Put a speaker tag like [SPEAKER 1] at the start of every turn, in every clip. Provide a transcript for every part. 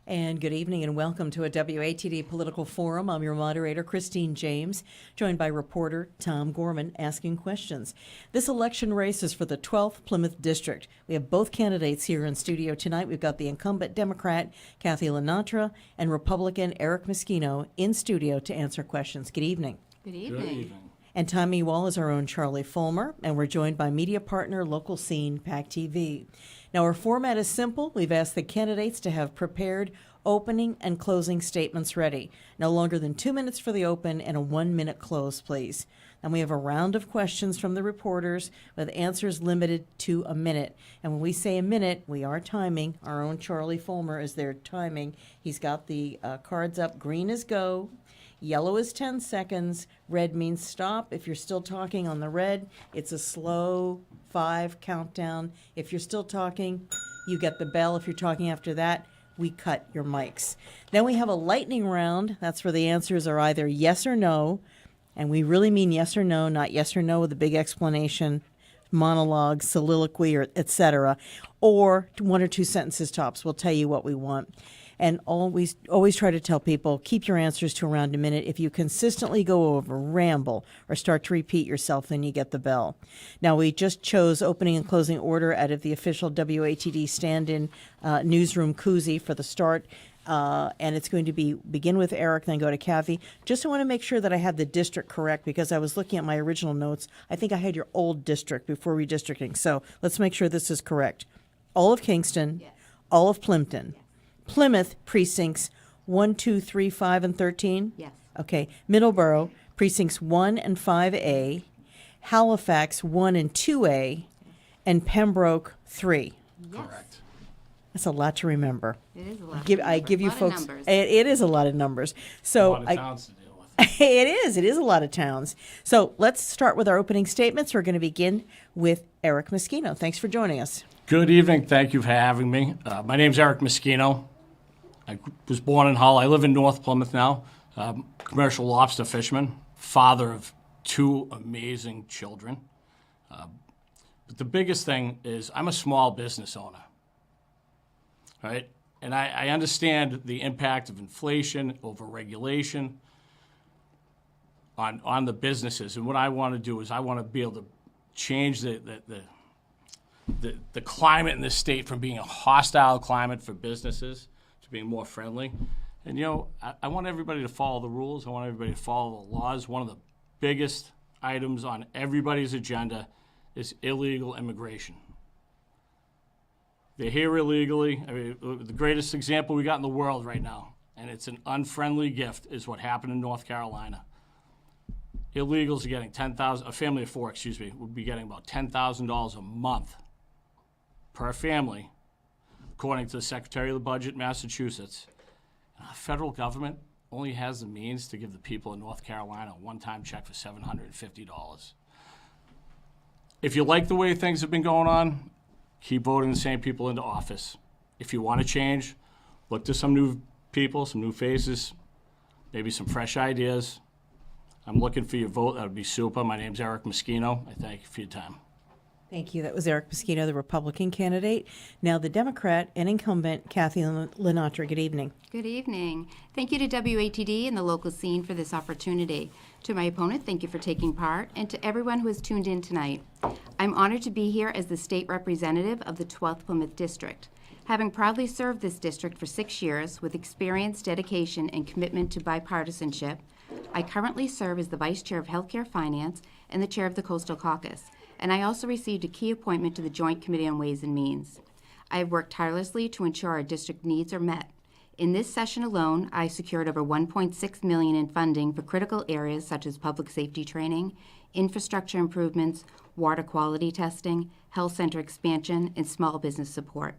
[SPEAKER 1] And good evening and welcome to a WATD Political Forum. I'm your moderator, Christine James, joined by reporter Tom Gorman asking questions. This election race is for the 12th Plymouth District. We have both candidates here in studio tonight. We've got the incumbent Democrat, Kathy LaNatra, and Republican Eric Meschino in studio to answer questions. Good evening.
[SPEAKER 2] Good evening. Good evening.
[SPEAKER 1] And Tommy Wall is our own Charlie Fulmer, and we're joined by media partner Local Scene, PAC TV. Now, our format is simple. We've asked the candidates to have prepared opening and closing statements ready. No longer than 2 minutes for the open and a 1 minute close, please. And we have a round of questions from the reporters with answers limited to a minute. And when we say a minute, we are timing. Our own Charlie Fulmer is there timing. He's got the cards up. Green is go. Yellow is 10 seconds. Red means stop. If you're still talking on the red, it's a slow 5 countdown. If you're still talking, you get the bell. If you're talking after that, we cut your mics. Then we have a lightning round. That's where the answers are either yes or no. And we really mean yes or no, not yes or no with a big explanation, monologue, soliloquy, or etc. Or 1 or 2 sentences tops. We'll tell you what we want. And always try to tell people, keep your answers to around a minute. If you consistently go over, ramble, or start to repeat yourself, then you get the bell. Now, we just chose opening and closing order out of the official WATD stand-in newsroom koozie for the start. And it's going to begin with Eric, then go to Kathy. Just I want to make sure that I had the district correct because I was looking at my original notes. I think I had your old district before redistricting. So let's make sure this is correct. All of Kingston, yes. All of Plimpton. Yes. Plymouth precincts 1, 2, 3, 5, and 13?
[SPEAKER 2] Yes.
[SPEAKER 1] Okay. Middleborough precincts 1 and 5A, Halifax 1 and 2A, and Pembroke 3.
[SPEAKER 2] Yes.
[SPEAKER 3] Correct.
[SPEAKER 1] That's a lot to remember.
[SPEAKER 2] It is a lot.
[SPEAKER 1] I give you folks.
[SPEAKER 2] Numbers.
[SPEAKER 1] It is a lot of numbers. So
[SPEAKER 3] a lot of towns to deal with.
[SPEAKER 1] It is. It is a lot of towns. So let's start with our opening statements. We're going to begin with Eric Meschino. Thanks for joining us.
[SPEAKER 3] Good evening. Thank you for having me. My name's Eric Meschino. I was born in Hull. I live in North Plymouth now. Commercial lobster fisherman, father of 2 amazing children. But the biggest thing is I'm a small business owner, right? And I understand the impact of inflation, overregulation on the businesses. And what I want to do is I want to be able to change the climate in this state from being a hostile climate for businesses to being more friendly. And, you know, I want everybody to follow the rules. I want everybody to follow the laws. One of the biggest items on everybody's agenda is illegal immigration. They're here illegally. I mean, the greatest example we got in the world right now, and it's an unfriendly gift, is what happened in North Carolina. Illegals are getting a family of 4, would be getting about $10,000 a month per family, according to the Secretary of the Budget in Massachusetts. The federal government only has the means to give the people in North Carolina a one-time check for $750. If you like the way things have been going on, keep voting the same people into office. If you want to change, look to some new people, some new faces, maybe some fresh ideas. I'm looking for your vote. That would be super. My name's Eric Meschino. I thank you for your time.
[SPEAKER 1] Thank you. That was Eric Meschino, the Republican candidate. Now the Democrat and incumbent, Kathy LaNatra. Good evening.
[SPEAKER 2] Good evening. Thank you to WATD and the local scene for this opportunity. To my opponent, thank you for taking part, and to everyone who has tuned in tonight. I'm honored to be here as the state representative of the 12th Plymouth District. Having proudly served this district for 6 years with experience, dedication, and commitment to bipartisanship, I currently serve as the Vice Chair of Healthcare Finance and the Chair of the Coastal Caucus, and I also received a key appointment to the Joint Committee on Ways and Means. I have worked tirelessly to ensure our district needs are met. In this session alone, I secured over $1.6 million in funding for critical areas such as public safety training, infrastructure improvements, water quality testing, health center expansion, and small business support.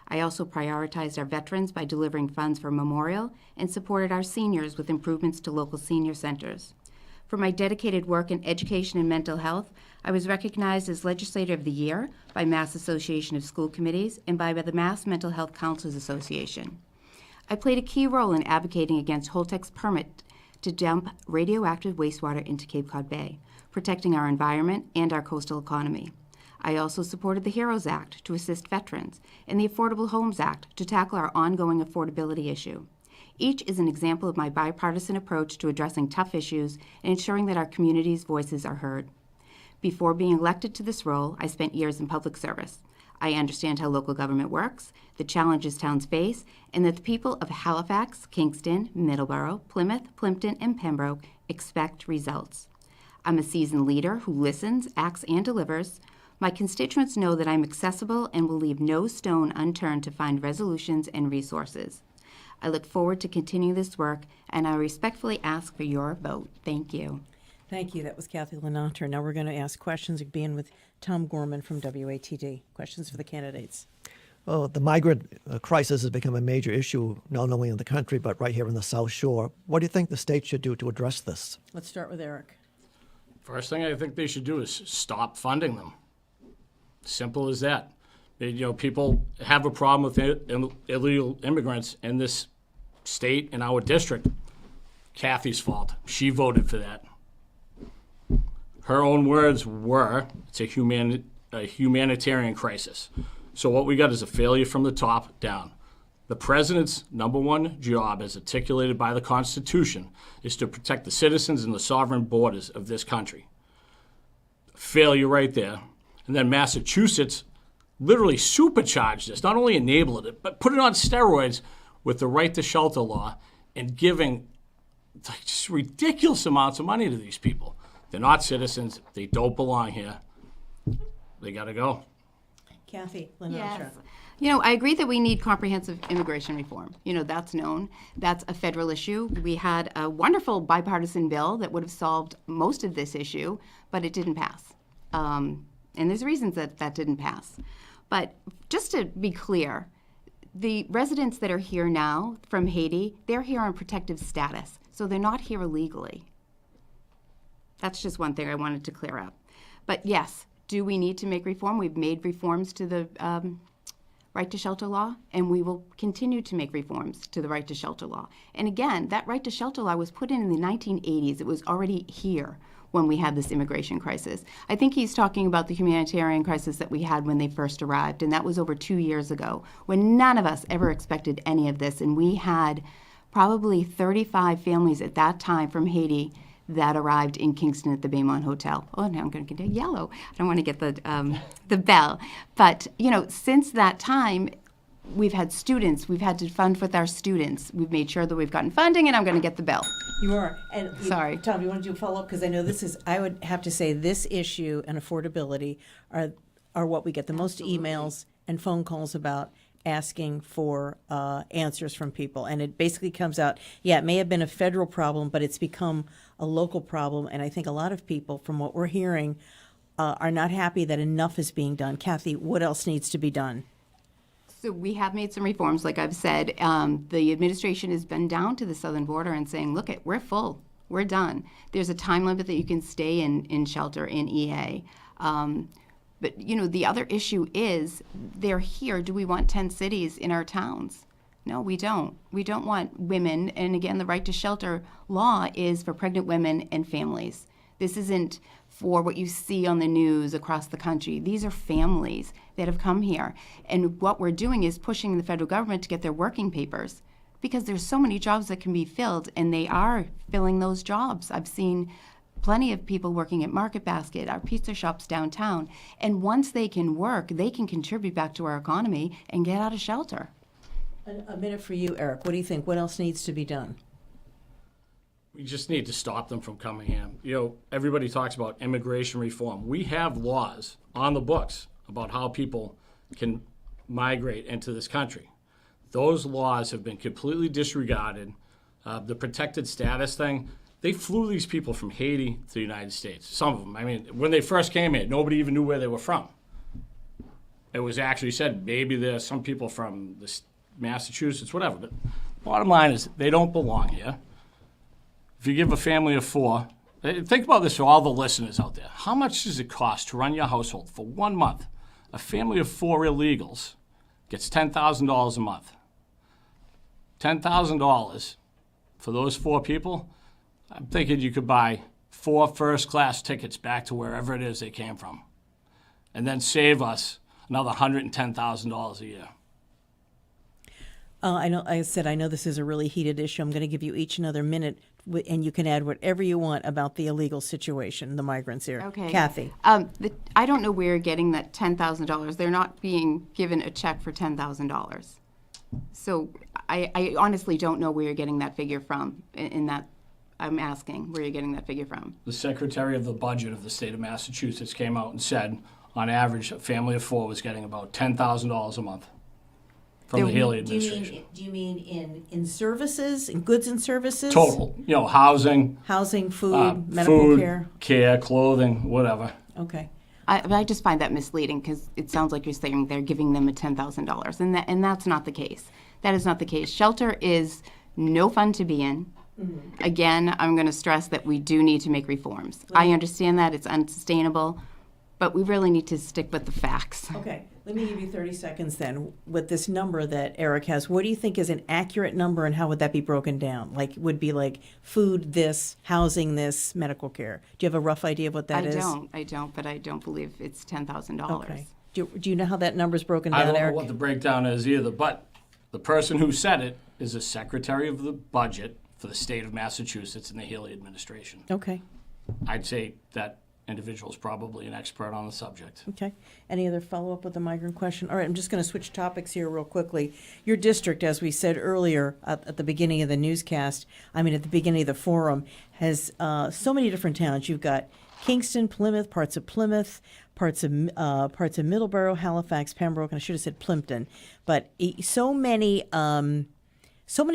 [SPEAKER 2] I also prioritized our veterans by delivering funds for memorial and supported our seniors with improvements to local senior centers. For my dedicated work in education and mental health, I was recognized as Legislator of the Year by Mass Association of School Committees and by the Mass Mental Health Counselors Association. I played a key role in advocating against Holtec's permit to dump radioactive wastewater into Cape Cod Bay, protecting our environment and our coastal economy. I also supported the HEROES Act to assist veterans and the Affordable Homes Act to tackle our ongoing affordability issue. Each is an example of my bipartisan approach to addressing tough issues and ensuring that our community's voices are heard. Before being elected to this role, I spent years in public service. I understand how local government works, the challenges towns face, and that the people of Halifax, Kingston, Middleborough, Plymouth, Plimpton, and Pembroke expect results. I'm a seasoned leader who listens, acts, and delivers. My constituents know that I'm accessible and will leave no stone unturned to find resolutions and resources. I look forward to continuing this work, and I respectfully ask for your vote. Thank you.
[SPEAKER 1] Thank you. That was Kathy LaNatra. Now we're going to ask questions, beginning with Tom Gorman from WATD. Questions for the candidates.
[SPEAKER 4] Well, the migrant crisis has become a major issue, not only in the country, but right here in the South Shore. What do you think the state should do to address this?
[SPEAKER 1] Let's start with Eric.
[SPEAKER 3] First thing I think they should do is stop funding them. Simple as that. People have a problem with illegal immigrants in this state, in our district. Kathy's fault. She voted for that. Her own words were, it's a humanitarian crisis. So what we got is a failure from the top down. The president's number one job, as articulated by the Constitution, is to protect the citizens and the sovereign borders of this country. Failure right there. And then Massachusetts literally supercharged this, not only enabled it, but put it on steroids with the right to shelter law and giving just ridiculous amounts of money to these people. They're not citizens. They don't belong here. They got to go.
[SPEAKER 1] Kathy LaNatra.
[SPEAKER 2] Yes. I agree that we need comprehensive immigration reform. That's known. That's a federal issue. We had a wonderful bipartisan bill that would have solved most of this issue, but it didn't pass. And there's reasons that didn't pass. But just to be clear, the residents that are here now from Haiti, they're here on protective status, so they're not here illegally. That's just one thing I wanted to clear up. But yes, do we need to make reform? We've made reforms to the right to shelter law, and we will continue to make reforms to the right to shelter law. And again, that right to shelter law was put in the 1980s. It was already here when we had this immigration crisis. I think he's talking about the humanitarian crisis that we had when they first arrived, and that was over 2 years ago, when none of us ever expected any of this. And we had probably 35 families at that time from Haiti that arrived in Kingston at the Baymont Hotel. Oh, now I'm going to get yellow. I don't want to get the bell. But, since that time, we've had students. We've had to fund with our students. We've made sure that we've gotten funding, and I'm going to get the bell.
[SPEAKER 1] You are. And
[SPEAKER 2] Sorry.
[SPEAKER 1] Tom, you want to do a follow-up? Because I know I would have to say this issue and affordability are what we get the most emails and phone calls about, asking for answers from people. And it basically comes out, it may have been a federal problem, but it's become a local problem. And I think a lot of people, from what we're hearing, are not happy that enough is being done. Kathy, what else needs to be done?
[SPEAKER 2] So we have made some reforms, like I've said. The administration has been down to the southern border and saying, look, we're full. We're done. There's a time limit that you can stay in shelter in EA. But, the other issue is they're here. Do we want 10 cities in our towns? No, we don't. We don't want women. And again, the right to shelter law is for pregnant women and families. This isn't for what you see on the news across the country. These are families that have come here. And what we're doing is pushing the federal government to get their working papers, because there's so many jobs that can be filled, and they are filling those jobs. I've seen plenty of people working at Market Basket, our pizza shops downtown. And once they can work, they can contribute back to our economy and get out of shelter.
[SPEAKER 1] A minute for you, Eric. What do you think? What else needs to be done?
[SPEAKER 3] We just need to stop them from coming in. Everybody talks about immigration reform. We have laws on the books about how people can migrate into this country. Those laws have been completely disregarded. The protected status thing, they flew these people from Haiti to the United States. Some of them. When they first came here, nobody even knew where they were from. It was actually said maybe there's some people from Massachusetts, whatever. But bottom line is they don't belong here. If you give a family of 4, think about this for all the listeners out there. How much does it cost to run your household for 1 month? A family of 4 illegals gets $10,000 a month. $10,000 for those 4 people, I'm thinking you could buy 4 first-class tickets back to wherever it is they came from. and then save us another $110,000 a year.
[SPEAKER 1] I know this is a really heated issue. I'm going to give you each another minute, and you can add whatever you want about the illegal situation, the migrants here.
[SPEAKER 2] Okay.
[SPEAKER 1] Kathy.
[SPEAKER 2] I don't know where you're getting that $10,000. They're not being given a check for $10,000. So I honestly don't know where you're getting that figure from. In that, I'm asking where you're getting that figure from.
[SPEAKER 3] The Secretary of the Budget of the state of Massachusetts came out and said, on average, a family of four was getting about $10,000 a month from the Healy administration.
[SPEAKER 1] Do you mean in services, in goods and services?
[SPEAKER 3] Total, housing,
[SPEAKER 1] Housing, food, medical
[SPEAKER 3] care, clothing, whatever.
[SPEAKER 1] Okay.
[SPEAKER 2] I just find that misleading because it sounds like you're saying they're giving them a $10,000, and that's not the case. That is not the case. Shelter is no fun to be in. Mm-hmm. Again, I'm going to stress that we do need to make reforms. I understand that it's unsustainable, but we really need to stick with the facts.
[SPEAKER 1] Okay. Let me give you 30 seconds then. With this number that Eric has, what do you think is an accurate number, and how would that be broken down? Would be like food this, housing this, medical care. Do you have a rough idea of what that is?
[SPEAKER 2] I don't, but I don't believe it's $10,000.
[SPEAKER 1] Okay. Do you know how that number's broken
[SPEAKER 3] I
[SPEAKER 1] down,
[SPEAKER 3] don't know
[SPEAKER 1] Eric?
[SPEAKER 3] what the breakdown is either, but the person who said it is the Secretary of the Budget for the state of Massachusetts in the Healy administration.
[SPEAKER 1] Okay.
[SPEAKER 3] I'd say that individual is probably an expert on the subject.
[SPEAKER 1] Okay. Any other follow-up with the migrant question? All right, I'm just going to switch topics here real quickly. Your district, as we said earlier at the beginning of the newscast, at the beginning of the forum, has so many different towns. You've got Kingston, Plymouth, parts of Middleborough, Halifax, Pembroke, and I should have said Plimpton. But so many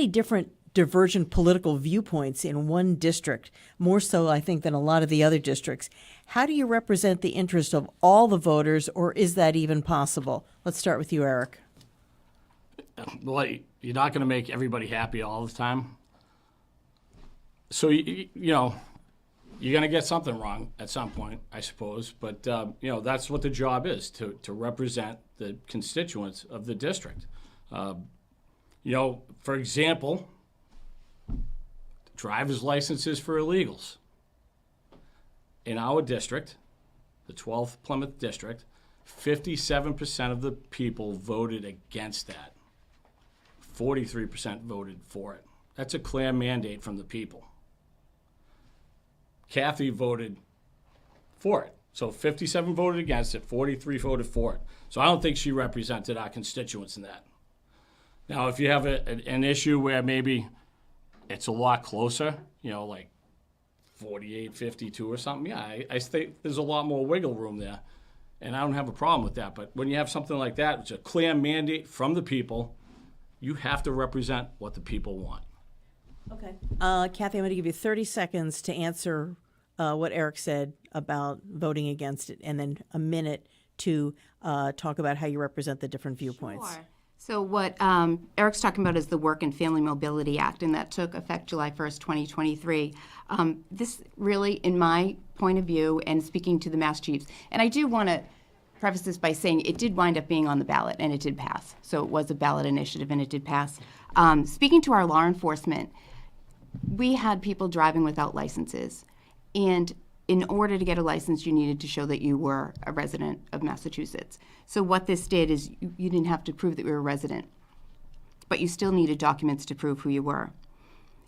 [SPEAKER 1] different divergent political viewpoints in one district, more so, I think, than a lot of the other districts. How do you represent the interest of all the voters, or is that even possible? Let's start with you, Eric.
[SPEAKER 3] Well, you're not going to make everybody happy all the time. So, you're going to get something wrong at some point, I suppose. But, that's what the job is, to represent the constituents of the district. For example, driver's licenses for illegals. In our district, the 12th Plymouth district, 57% of the people voted against that. 43% voted for it. That's a clear mandate from the people. Kathy voted for it. So 57 voted against it, 43 voted for it. So I don't think she represented our constituents in that. Now, if you have an issue where maybe it's a lot closer, like 48-52 or something, yeah, I think there's a lot more wiggle room there, and I don't have a problem with that. But when you have something like that, it's a clear mandate from the people. You have to represent what the people want.
[SPEAKER 1] Okay. Kathy, I'm going to give you 30 seconds to answer what Eric said about voting against it, and then a minute to talk about how you represent the different viewpoints.
[SPEAKER 2] Sure. So what Eric's talking about is the Work and Family Mobility Act, and that took effect July 1st, 2023. This really, in my point of view, and speaking to the Mass Chiefs, and I do want to preface this by saying it did wind up being on the ballot, and it did pass. So it was a ballot initiative, and it did pass. Speaking to our law enforcement, we had people driving without licenses, and in order to get a license, you needed to show that you were a resident of Massachusetts. So what this did is you didn't have to prove that you were a resident, but you still needed documents to prove who you were.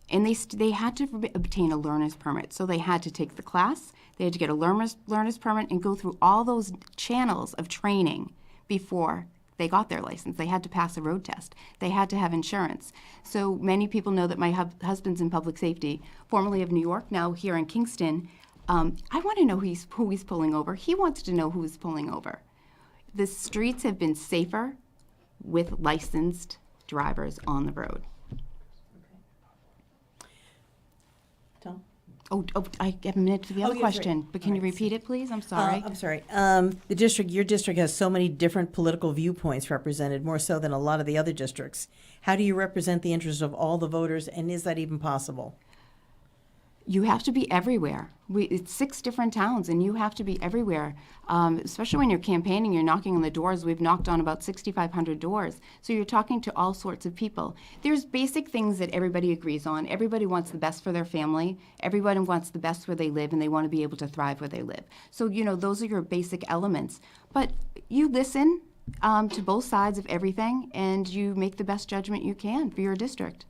[SPEAKER 2] And they had to obtain a learner's permit. So they had to take the class, they had to get a learner's permit and go through all those channels of training before they got their license. They had to pass a road test. They had to have insurance. So many people know that my husband's in public safety, formerly of New York, now here in Kingston. I want to know who he's pulling over. He wants to know who he's pulling over. The streets have been safer with licensed drivers on the road.
[SPEAKER 1] Tom?
[SPEAKER 2] Oh, I have a minute for the other
[SPEAKER 1] yes,
[SPEAKER 2] question,
[SPEAKER 1] right.
[SPEAKER 2] but can you repeat it, please? I'm sorry.
[SPEAKER 1] I'm sorry. Your district has so many different political viewpoints represented, more so than a lot of the other districts. How do you represent the interests of all the voters, and is that even possible?
[SPEAKER 2] you have to be everywhere. It's 6 different towns, and you have to be everywhere. Especially when you're campaigning, you're knocking on the doors. We've knocked on about 6,500 doors. So you're talking to all sorts of people. There's basic things that everybody agrees on. Everybody wants the best for their family. Everybody wants the best where they live, and they want to be able to thrive where they live. So, those are your basic elements. But you listen to both sides of everything, and you make the best judgment you can for your district.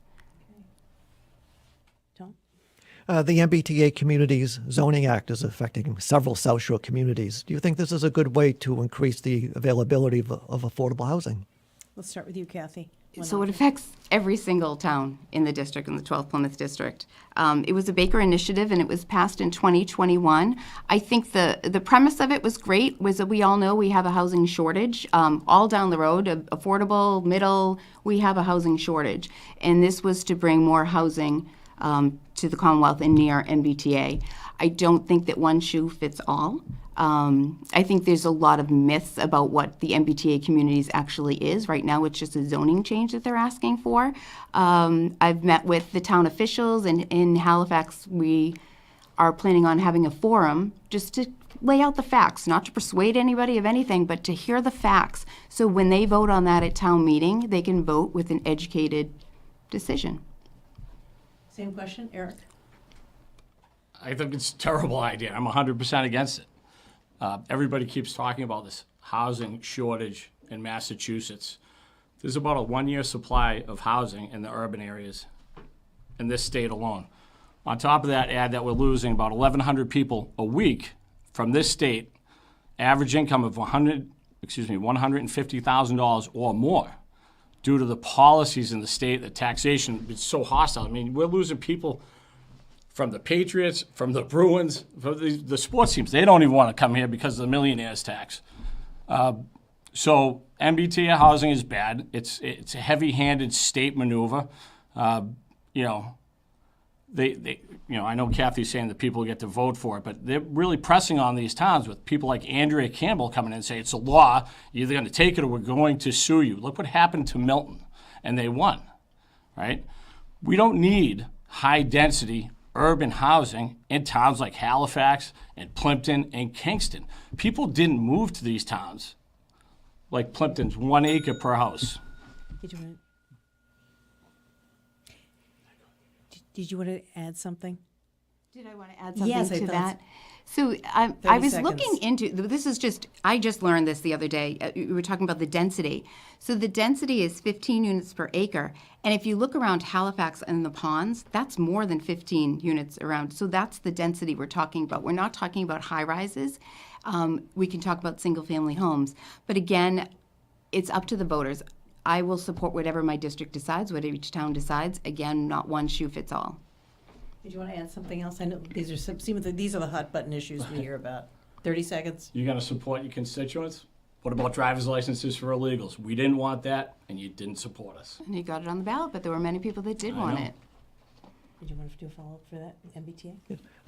[SPEAKER 1] Tom?
[SPEAKER 4] The MBTA Communities Zoning Act is affecting several South Shore communities. Do you think this is a good way to increase the availability of affordable housing?
[SPEAKER 1] Let's start with you, Kathy.
[SPEAKER 2] So it affects every single town in the district, in the 12th Plymouth district. It was a Baker initiative, and it was passed in 2021. I think the premise of it was great, was that we all know we have a housing shortage. All down the road, affordable, middle, we have a housing shortage. And this was to bring more housing to the Commonwealth and near MBTA. I don't think that one shoe fits all. I think there's a lot of myths about what the MBTA communities actually is. Right now, it's just a zoning change that they're asking for. I've met with the town officials, and in Halifax, we are planning on having a forum just to lay out the facts, not to persuade anybody of anything, but to hear the facts. So when they vote on that at town meeting, they can vote with an educated decision.
[SPEAKER 1] Same question, Eric?
[SPEAKER 3] I think it's a terrible idea. I'm 100% against it. Everybody keeps talking about this housing shortage in Massachusetts. There's about a 1-year supply of housing in the urban areas in this state alone. On top of that, add that we're losing about 1,100 people a week from this state, average income of $150,000 or more, due to the policies in the state, the taxation is so hostile. I mean, we're losing people from the Patriots, from the Bruins, from the sports teams. They don't even want to come here because of the millionaires tax. So MBTA housing is bad. It's a heavy-handed state maneuver. I know Kathy's saying that people get to vote for it, but they're really pressing on these towns with people like Andrea Campbell coming in and saying it's a law. You're either going to take it or we're going to sue you. Look what happened to Milton, and they won, right? We don't need high-density urban housing in towns like Halifax and Plimpton and Kingston. People didn't move to these towns like Plimpton's 1 acre per house.
[SPEAKER 1] Did you want to add something?
[SPEAKER 2] Did I want to add something
[SPEAKER 1] Yes,
[SPEAKER 2] to that? So I was looking into, I just learned this the other day. We were talking about the density. So the density is 15 units per acre. And if you look around Halifax and the ponds, that's more than 15 units around. So that's the density we're talking about. We're not talking about high rises. We can talk about single family homes. But again, it's up to the voters. I will support whatever my district decides, whatever each town decides. Again, not one shoe fits all.
[SPEAKER 1] Did you want to add something else? I know these are the hot button issues we hear about. 30 seconds.
[SPEAKER 3] You're going to support your constituents? What about driver's licenses for illegals? We didn't want that, and you didn't support us.
[SPEAKER 2] And you got it on the ballot, but there were many people that did want it.
[SPEAKER 1] Did you want to do a follow-up for that, MBTA?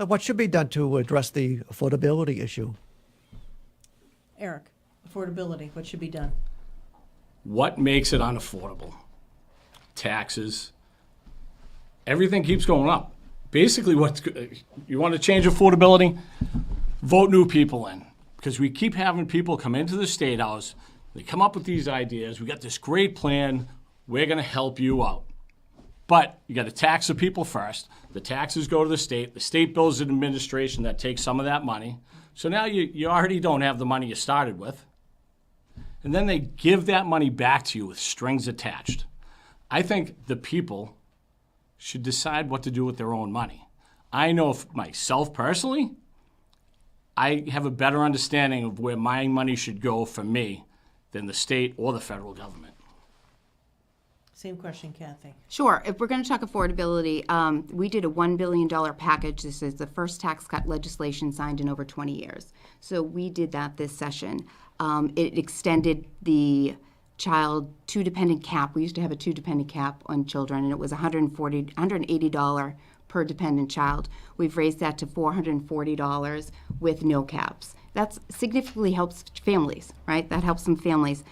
[SPEAKER 4] What should be done to address the affordability issue?
[SPEAKER 1] Eric, affordability, what should be done?
[SPEAKER 3] What makes it unaffordable? Taxes. Everything keeps going up. Basically, you want to change affordability? Vote new people in. Because we keep having people come into the State House, they come up with these ideas, we got this great plan, we're going to help you out. But you got to tax the people first. The taxes go to the state bills an administration that takes some of that money. So now you already don't have the money you started with. And then they give that money back to you with strings attached. I think the people should decide what to do with their own money. I know myself personally, I have a better understanding of where my money should go for me than the state or the federal government.
[SPEAKER 1] Same question, Kathy.
[SPEAKER 2] Sure. If we're going to talk affordability, we did a $1 billion package. This is the first tax cut legislation signed in over 20 years. So we did that this session. It extended the child two-dependent cap. We used to have a two-dependent cap on children, and it was $180 per dependent child. We've raised that to $440 with no caps. That significantly helps families, right? That helps some families.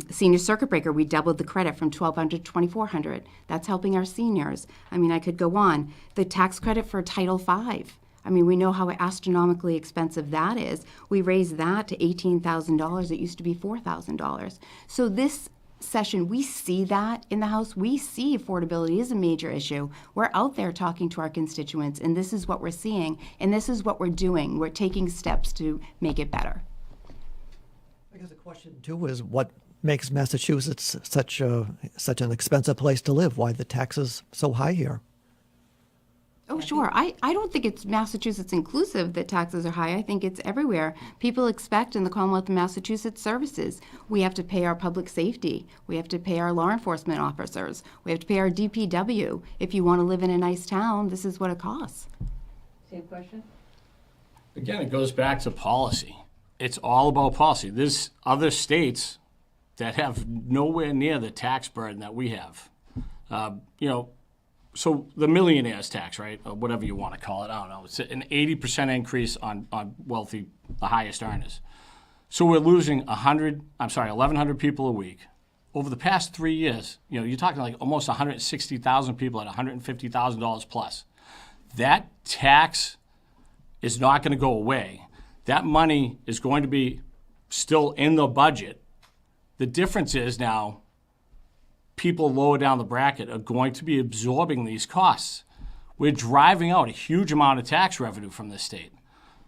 [SPEAKER 2] Senior circuit breaker, we doubled the credit from $1,200 to $2,400. That's helping our seniors. I mean, I could go on. The tax credit for Title V. I mean, we know how astronomically expensive that is. We raised that to $18,000. It used to be $4,000. So this session, we see that in the House. We see affordability is a major issue. We're out there talking to our constituents, and this is what we're seeing, and this is what we're doing. We're taking steps to make it better.
[SPEAKER 4] I guess the question too is what makes Massachusetts such an expensive place to live? Why the taxes so high here?
[SPEAKER 2] Oh, sure. I don't think it's Massachusetts inclusive that taxes are high. I think it's everywhere. People expect in the Commonwealth of Massachusetts services. We have to pay our public safety. We have to pay our law enforcement officers. We have to pay our DPW. If you want to live in a nice town, this is what it costs.
[SPEAKER 1] Same question?
[SPEAKER 3] Again, it goes back to policy. It's all about policy. There's other states that have nowhere near the tax burden that we have. So the millionaire's tax, right, or whatever you want to call it, I don't know, it's an 80% increase on wealthy, the highest earners. So we're losing 1,100 people a week. Over the past 3 years, you're talking like almost 160,000 people at $150,000 plus. That tax is not going to go away. That money is going to be still in the budget. The difference is now people lower down the bracket are going to be absorbing these costs. We're driving out a huge amount of tax revenue from this state.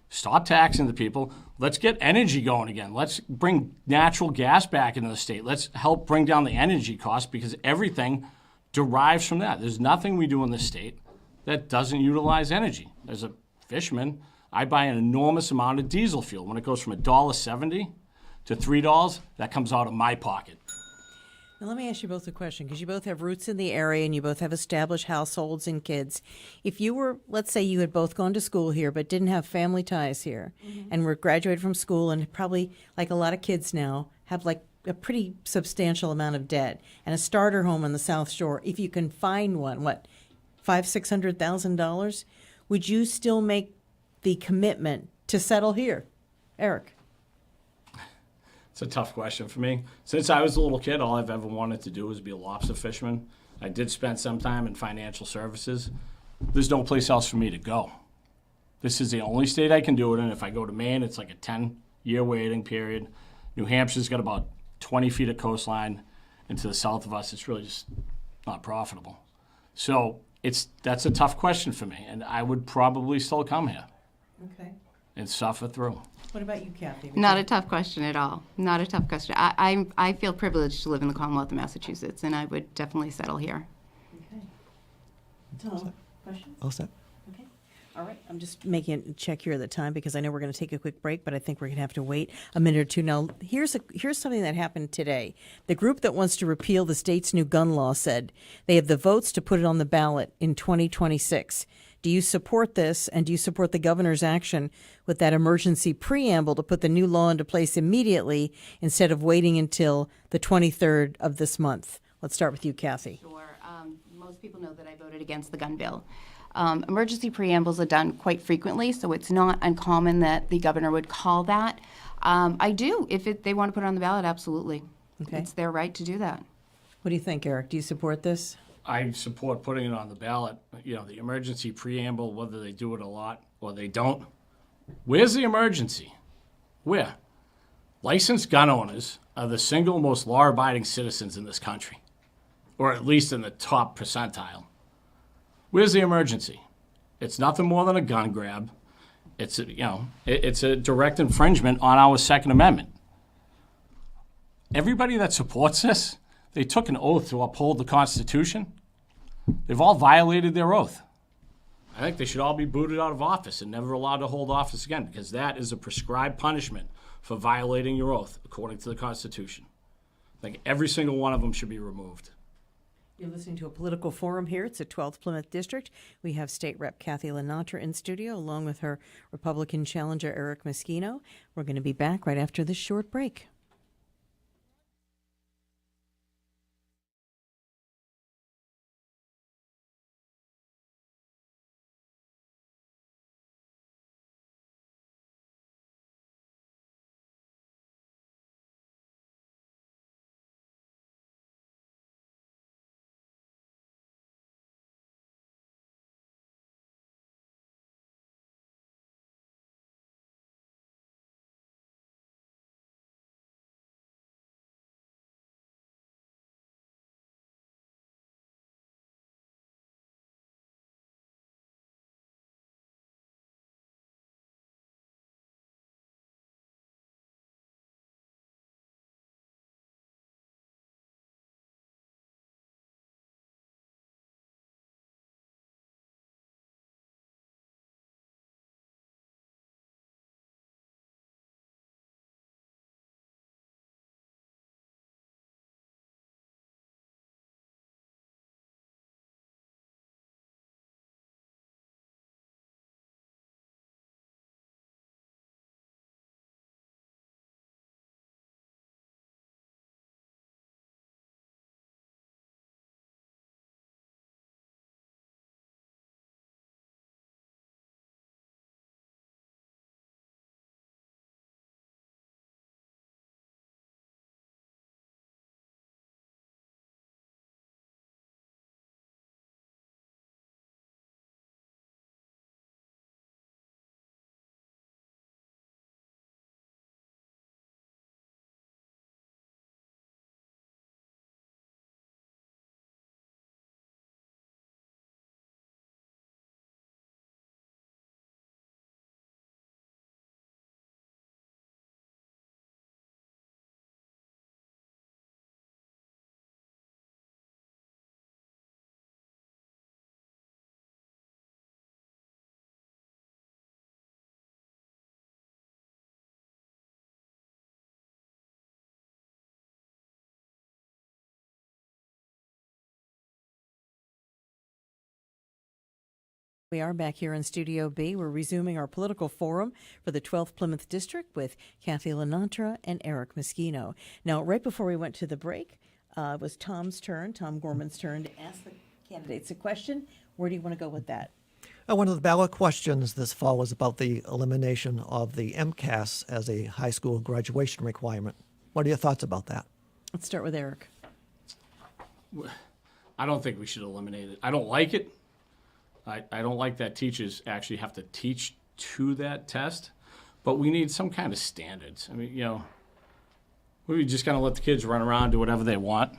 [SPEAKER 3] Stop taxing the people. Let's get energy going again. Let's bring natural gas back into the state. Let's help bring down the energy costs because everything derives from that. There's nothing we do in this state that doesn't utilize energy. As a fisherman, I buy an enormous amount of diesel fuel. When it goes from $1.70 to $3, that comes out of my pocket.
[SPEAKER 1] Now, let me ask you both a question, because you both have roots in the area and you both have established households and kids. If you were, let's say you had both gone to school here but didn't have family ties here and were graduated from school and probably, like a lot of kids now, have like a pretty substantial amount of debt and a starter home on the South Shore, if you can find one, $500,000-$600,000, would you still make the commitment to settle here? Eric?
[SPEAKER 3] It's a tough question for me. Since I was a little kid, all I've ever wanted to do was be a lobster fisherman. I did spend some time in financial services. There's no place else for me to go. This is the only state I can do it in. If I go to Maine, it's like a 10-year waiting period. New Hampshire's got about 20 feet of coastline. And to the south of us, it's really just not profitable. So that's a tough question for me. And I would probably still come here
[SPEAKER 1] Okay.
[SPEAKER 3] and suffer through.
[SPEAKER 1] What about you, Kathy?
[SPEAKER 2] Not a tough question at all. Not a tough question. I feel privileged to live in the Commonwealth of Massachusetts, and I would definitely settle here.
[SPEAKER 1] Okay. Tom, questions?
[SPEAKER 4] All set.
[SPEAKER 1] Okay. All right. I'm just making a check here at the time because I know we're going to take a quick break, but I think we're going to have to wait a minute or two. Now, here's something that happened today. The group that wants to repeal the state's new gun law said they have the votes to put it on the ballot in 2026. Do you support this, and do you support the governor's action with that emergency preamble to put the new law into place immediately instead of waiting until the 23rd of this month? Let's start with you, Kathy.
[SPEAKER 2] Sure. Most people know that I voted against the gun bill. Emergency preambles are done quite frequently, so it's not uncommon that the governor would call that. I do. If they want to put it on the ballot, absolutely.
[SPEAKER 1] Okay.
[SPEAKER 2] It's their right to do that.
[SPEAKER 1] What do you think, Eric? Do you support this?
[SPEAKER 3] I support putting it on the ballot. The emergency preamble, whether they do it a lot or they don't. Where's the emergency? Where? Licensed gun owners are the single most law-abiding citizens in this country, or at least in the top percentile. Where's the emergency? It's nothing more than a gun grab. It's a direct infringement on our Second Amendment. Everybody that supports this, they took an oath to uphold the Constitution. They've all violated their oath. I think they should all be booted out of office and never allowed to hold office again, because that is a prescribed punishment for violating your oath according to the Constitution. I think every single one of them should be removed.
[SPEAKER 1] You're listening to a political forum here. It's at 12th Plymouth District. We have State Rep Kathy LaNatra in studio, along with her Republican challenger, Eric Meschino. We're going to be back right after this short break. We are back here in Studio B. We're resuming our political forum for the 12th Plymouth District with Kathy LaNatra and Eric Meschino. Now, right before we went to the break, it was Tom Gorman's turn to ask the candidates a question. Where do you want to go with that?
[SPEAKER 4] One of the ballot questions this fall was about the elimination of the MCAS as a high school graduation requirement. What are your thoughts about that?
[SPEAKER 1] Let's start with Eric.
[SPEAKER 3] I don't think we should eliminate it. I don't like it. I don't like that teachers actually have to teach to that test, but we need some kind of standards. I mean, we just kind of let the kids run around, do whatever they want.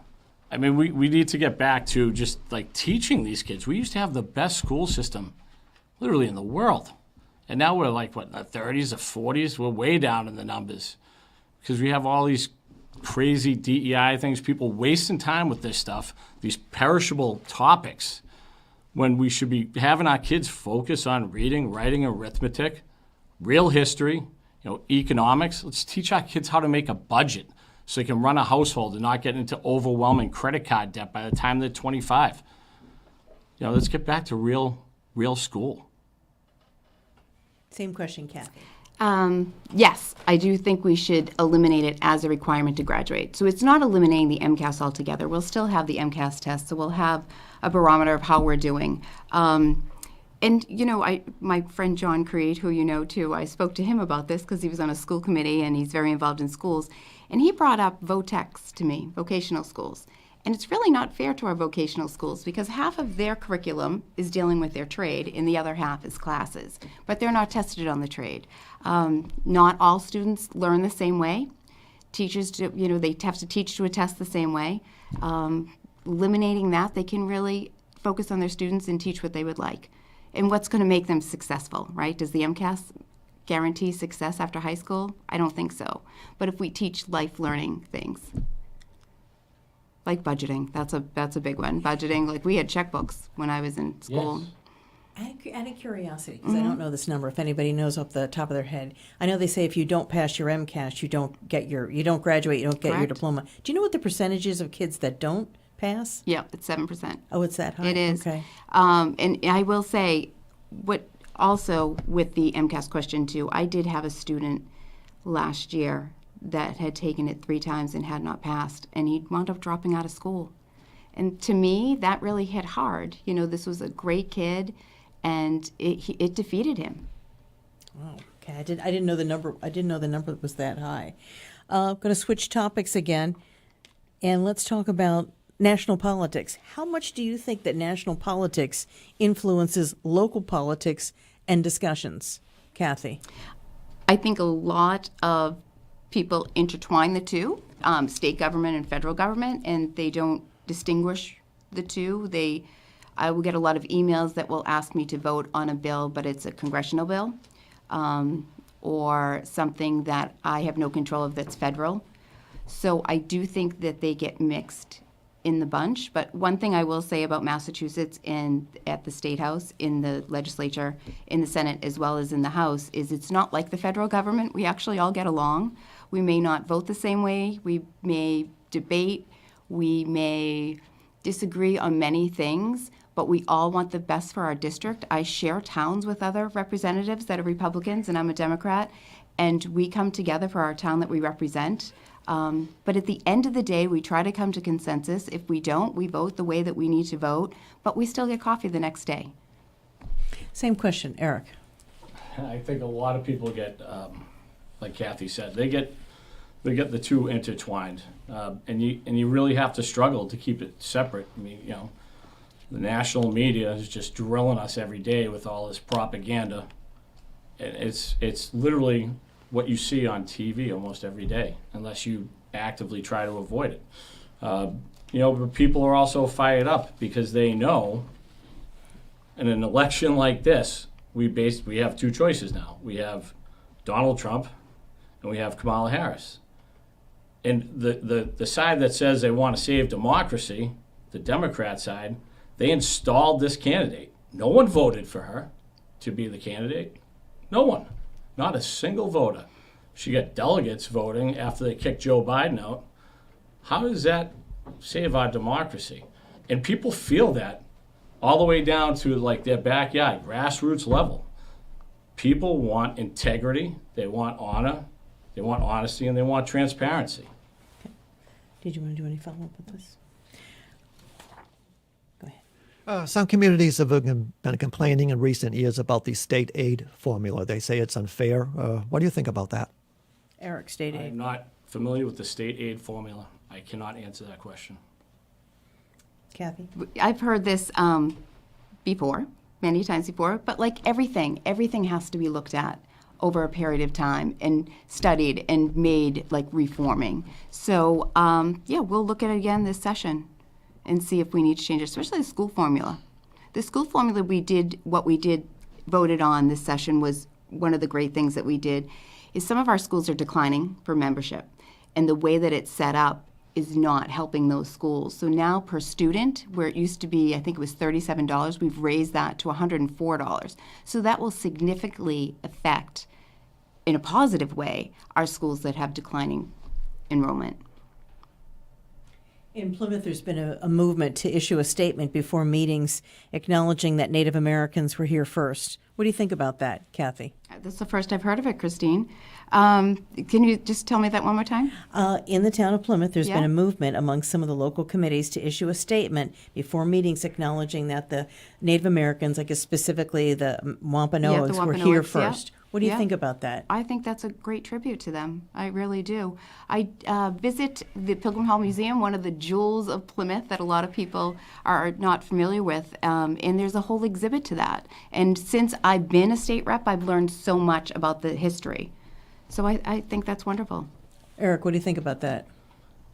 [SPEAKER 3] I mean, we need to get back to just like teaching these kids. We used to have the best school system literally in the world. And now we're like, what, in the 30s or 40s? We're way down in the numbers because we have all these crazy DEI things, people wasting time with this stuff, these perishable topics, when we should be having our kids focus on reading, writing, arithmetic, real history, economics. Let's teach our kids how to make a budget so they can run a household and not get into overwhelming credit card debt by the time they're 25. Let's get back to real school.
[SPEAKER 1] Same question, Kathy.
[SPEAKER 2] Yes, I do think we should eliminate it as a requirement to graduate. So it's not eliminating the MCAS altogether. We'll still have the MCAS test, so we'll have a barometer of how we're doing. My friend John Creed, who you know too, I spoke to him about this because he was on a school committee and he's very involved in schools. And he brought up VOTEX to me, vocational schools. And it's really not fair to our vocational schools because half of their curriculum is dealing with their trade and the other half is classes. But they're not tested on the trade. Not all students learn the same way. Teachers, they have to teach to a test the same way. Eliminating that, they can really focus on their students and teach what they would like. And what's going to make them successful, right? Does the MCAS guarantee success after high school? I don't think so. But if we teach life learning things, like budgeting, that's a big one. Budgeting, like we had checkbooks when I was in school.
[SPEAKER 3] Yes.
[SPEAKER 1] Out of curiosity, because I don't know this number, if anybody knows off the top of their head, I know they say if you don't pass your MCAS, you don't graduate, you don't get your
[SPEAKER 2] Correct.
[SPEAKER 1] diploma. Do you know what the percentage is of kids that don't pass?
[SPEAKER 2] Yeah, it's 7%.
[SPEAKER 1] Oh, it's that high?
[SPEAKER 2] It is.
[SPEAKER 1] Okay.
[SPEAKER 2] And I will say, what also with the MCAS question too, I did have a student last year that had taken it 3 times and had not passed, and he wound up dropping out of school. And to me, that really hit hard. This was a great kid, and it defeated him.
[SPEAKER 1] Oh, okay. I didn't know the number. I didn't know the number was that high. I'm going to switch topics again, and let's talk about national politics. How much do you think that national politics influences local politics and discussions, Kathy?
[SPEAKER 2] I think a lot of people intertwine the two, state government and federal government, and they don't distinguish the two. I will get a lot of emails that will ask me to vote on a bill, but it's a congressional bill, or something that I have no control of that's federal. So I do think that they get mixed in the bunch. But one thing I will say about Massachusetts and at the State House, in the legislature, in the Senate, as well as in the House, is it's not like the federal government. We actually all get along. We may not vote the same way. We may debate. We may disagree on many things, but we all want the best for our district. I share towns with other representatives that are Republicans, and I'm a Democrat, and we come together for our town that we represent. But at the end of the day, we try to come to consensus. If we don't, we vote the way that we need to vote, but we still get coffee the next day.
[SPEAKER 1] Same question, Eric.
[SPEAKER 3] I think a lot of people get, like Kathy said, they get the two intertwined, and you really have to struggle to keep it separate. I mean, the national media is just drilling us every day with all this propaganda, and it's literally what you see on TV almost every day, unless you actively try to avoid it. But people are also fired up because they know in an election like this, we have 2 choices now. We have Donald Trump and we have Kamala Harris. And the side that says they want to save democracy, the Democrat side, they installed this candidate. No one voted for her to be the candidate. No one. Not a single voter. She got delegates voting after they kicked Joe Biden out. How does that save our democracy? And people feel that all the way down to like their backyard, grassroots level. People want integrity, they want honor, they want honesty, and they want transparency.
[SPEAKER 1] Did you want to do any follow-up with this? Go ahead.
[SPEAKER 4] Some communities have been complaining in recent years about the state aid formula. They say it's unfair. What do you think about that?
[SPEAKER 1] Eric, state aid.
[SPEAKER 3] I'm not familiar with the state aid formula. I cannot answer that question.
[SPEAKER 1] Kathy?
[SPEAKER 2] I've heard this before, many times before, but like everything has to be looked at over a period of time and studied and made like reforming. So we'll look at it again this session and see if we need to change it, especially the school formula. The school formula voted on this session was one of the great things that we did is some of our schools are declining for membership, and the way that it's set up is not helping those schools. So now per student, where it used to be, I think it was $37, we've raised that to $104. So that will significantly affect, in a positive way, our schools that have declining enrollment.
[SPEAKER 1] In Plymouth, there's been a movement to issue a statement before meetings acknowledging that Native Americans were here first. What do you think about that, Kathy?
[SPEAKER 2] That's the first I've heard of it, Christine. Can you just tell me that one more time?
[SPEAKER 1] In the town of Plymouth, there's
[SPEAKER 2] Yeah.
[SPEAKER 1] been a movement among some of the local committees to issue a statement before meetings acknowledging that the Native Americans, I guess specifically the Wampanoags, were here
[SPEAKER 2] Wampanoags, yeah.
[SPEAKER 1] first. What do you
[SPEAKER 2] Yeah.
[SPEAKER 1] think about that?
[SPEAKER 2] I think that's a great tribute to them. I really do. I visit the Pilgrim Hall Museum, one of the jewels of Plymouth that a lot of people are not familiar with, and there's a whole exhibit to that. And since I've been a state rep, I've learned so much about the history. So I think that's wonderful.
[SPEAKER 1] Eric, what do you think about that?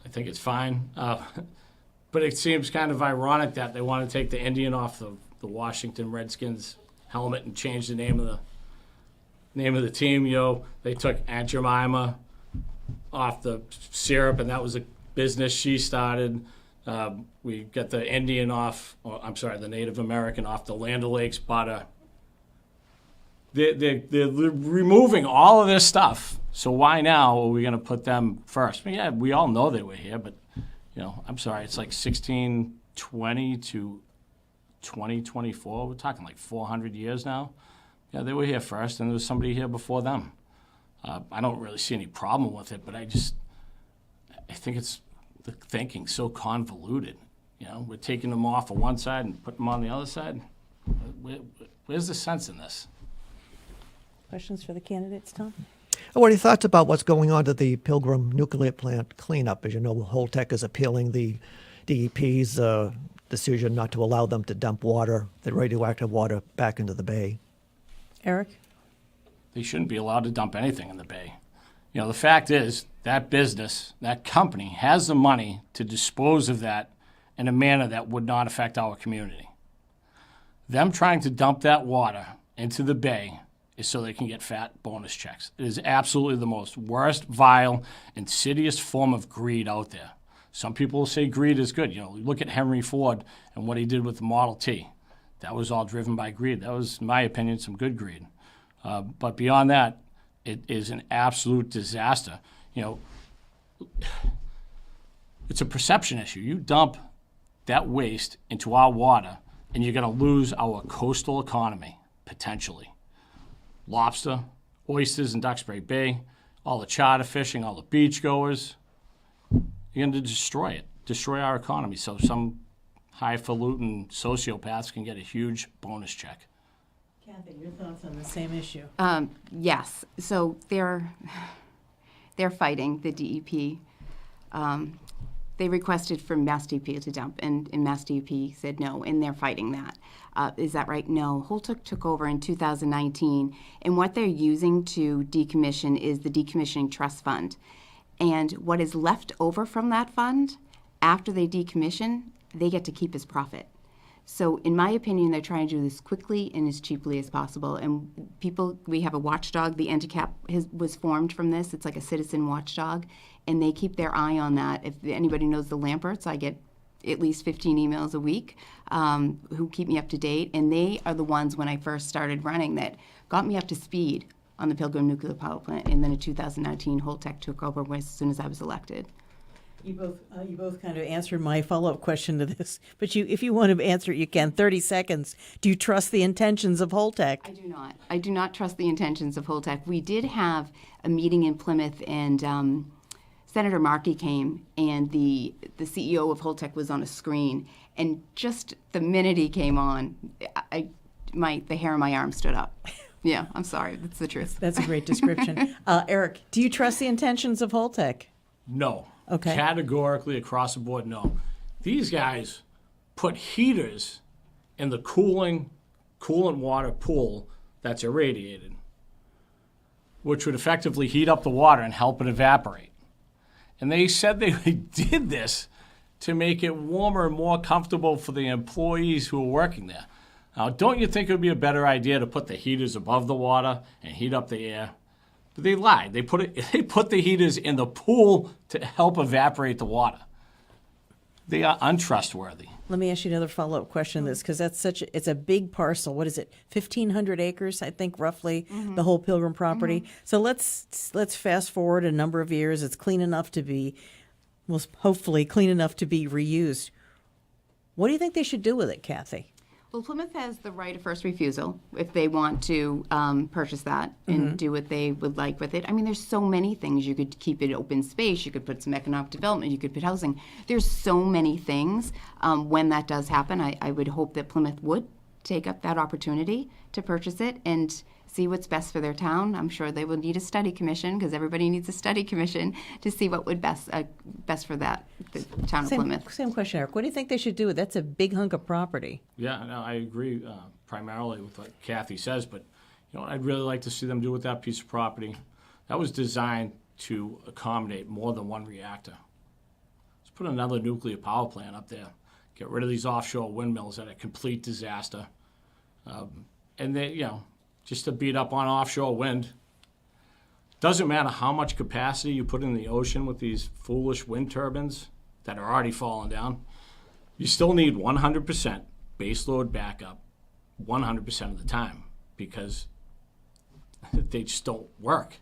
[SPEAKER 3] I think it's fine. But it seems kind of ironic that they want to take the Indian off the Washington Redskins helmet and change the name of the team. They took Aunt Jemima off the syrup, and that was a business she started. We got the Indian the Native American off the Land O'Lakes butter. They're removing all of this stuff. So why now are we going to put them first? I mean, yeah, we all know they were here, but I'm sorry, it's like 1620 to 2024. We're talking like 400 years now. Yeah, they were here first, and there was somebody here before them. I don't really see any problem with it, but I think it's the thinking so convoluted. We're taking them off of one side and putting them on the other side. Where's the sense in this?
[SPEAKER 1] Questions for the candidates, Tom?
[SPEAKER 4] What are your thoughts about what's going on to the Pilgrim nuclear plant cleanup? As you know, Holtec is appealing the DEP's decision not to allow them to dump the radioactive water, back into the bay.
[SPEAKER 1] Eric?
[SPEAKER 3] They shouldn't be allowed to dump anything in the bay. The fact is that business, that company, has the money to dispose of that in a manner that would not affect our community. Them trying to dump that water into the bay is so they can get fat bonus checks. It is absolutely the most worst, vile, insidious form of greed out there. Some people will say greed is good. Look at Henry Ford and what he did with the Model T. That was all driven by greed. That was, in my opinion, some good greed. But beyond that, it is an absolute disaster. It's a perception issue. You dump that waste into our water, and you're going to lose our coastal economy, potentially. Lobster, oysters in Duxbury Bay, all the charter fishing, all the beachgoers. You're going to destroy our economy, so some highfalutin sociopaths can get a huge bonus check.
[SPEAKER 1] Kathy, your thoughts on the same issue?
[SPEAKER 2] Yes. So they're fighting the DEP. They requested from Mass DEP to dump, and Mass DEP said no, and they're fighting that. Is that right? No. Holtec took over in 2019, and what they're using to decommission is the Decommissioning Trust Fund. And what is left over from that fund, after they decommission, they get to keep as profit. So in my opinion, they're trying to do this quickly and as cheaply as possible. And we have a watchdog. The NTCAP was formed from this. It's like a citizen watchdog, and they keep their eye on that. If anybody knows the Lamperts, I get at least 15 emails a week who keep me up to date. And they are the ones, when I first started running, that got me up to speed on the Pilgrim Nuclear Power Plant. And then in 2019, Holtec took over as soon as I was elected.
[SPEAKER 1] You both kind of answered my follow-up question to this, but if you want to answer it, you can. 30 seconds. Do you trust the intentions of Holtec?
[SPEAKER 2] I do not. I do not trust the intentions of Holtec. We did have a meeting in Plymouth, and Senator Markey came, and the CEO of Holtec was on a screen, and just the minute he came on, the hair on my arm stood up. Yeah, I'm sorry. That's the truth.
[SPEAKER 1] That's a great description. Eric, do you trust the intentions of Holtec?
[SPEAKER 3] No.
[SPEAKER 1] Okay.
[SPEAKER 3] Categorically across the board, no. These guys put heaters in the coolant water pool that's irradiated, which would effectively heat up the water and help it evaporate. And they said they did this to make it warmer and more comfortable for the employees who are working there. Now, don't you think it would be a better idea to put the heaters above the water and heat up the air? But they lied. They put the heaters in the pool to help evaporate the water. They are untrustworthy.
[SPEAKER 1] Let me ask you another follow-up question to this, because it's a big parcel. What is it? 1,500 acres, I think, roughly, the whole Pilgrim property. So let's fast forward a number of years. It's clean enough to be, well, hopefully clean enough to be reused. What do you think they should do with it, Kathy?
[SPEAKER 2] Well, Plymouth has the right of first refusal if they want to purchase that and do what they would like with it. I mean, there's so many things. You could keep it open space. You could put some economic development. You could put housing. There's so many things. When that does happen, I would hope that Plymouth would take up that opportunity to purchase it and see what's best for their town. I'm sure they will need a study commission, because everybody needs a study commission to see what would best for the town of Plymouth.
[SPEAKER 1] Same question, Eric. What do you think they should do with it? That's a big hunk of property.
[SPEAKER 3] Yeah, no, I agree primarily with what Kathy says, but you know what I'd really like to see them do with that piece of property? That was designed to accommodate more than one reactor. Let's put another nuclear power plant up there. Get rid of these offshore windmills that are a complete disaster. And they, just to beat up on offshore wind. Doesn't matter how much capacity you put in the ocean with these foolish wind turbines that are already falling down. You still need 100% baseload backup 100% of the time, because they just don't work.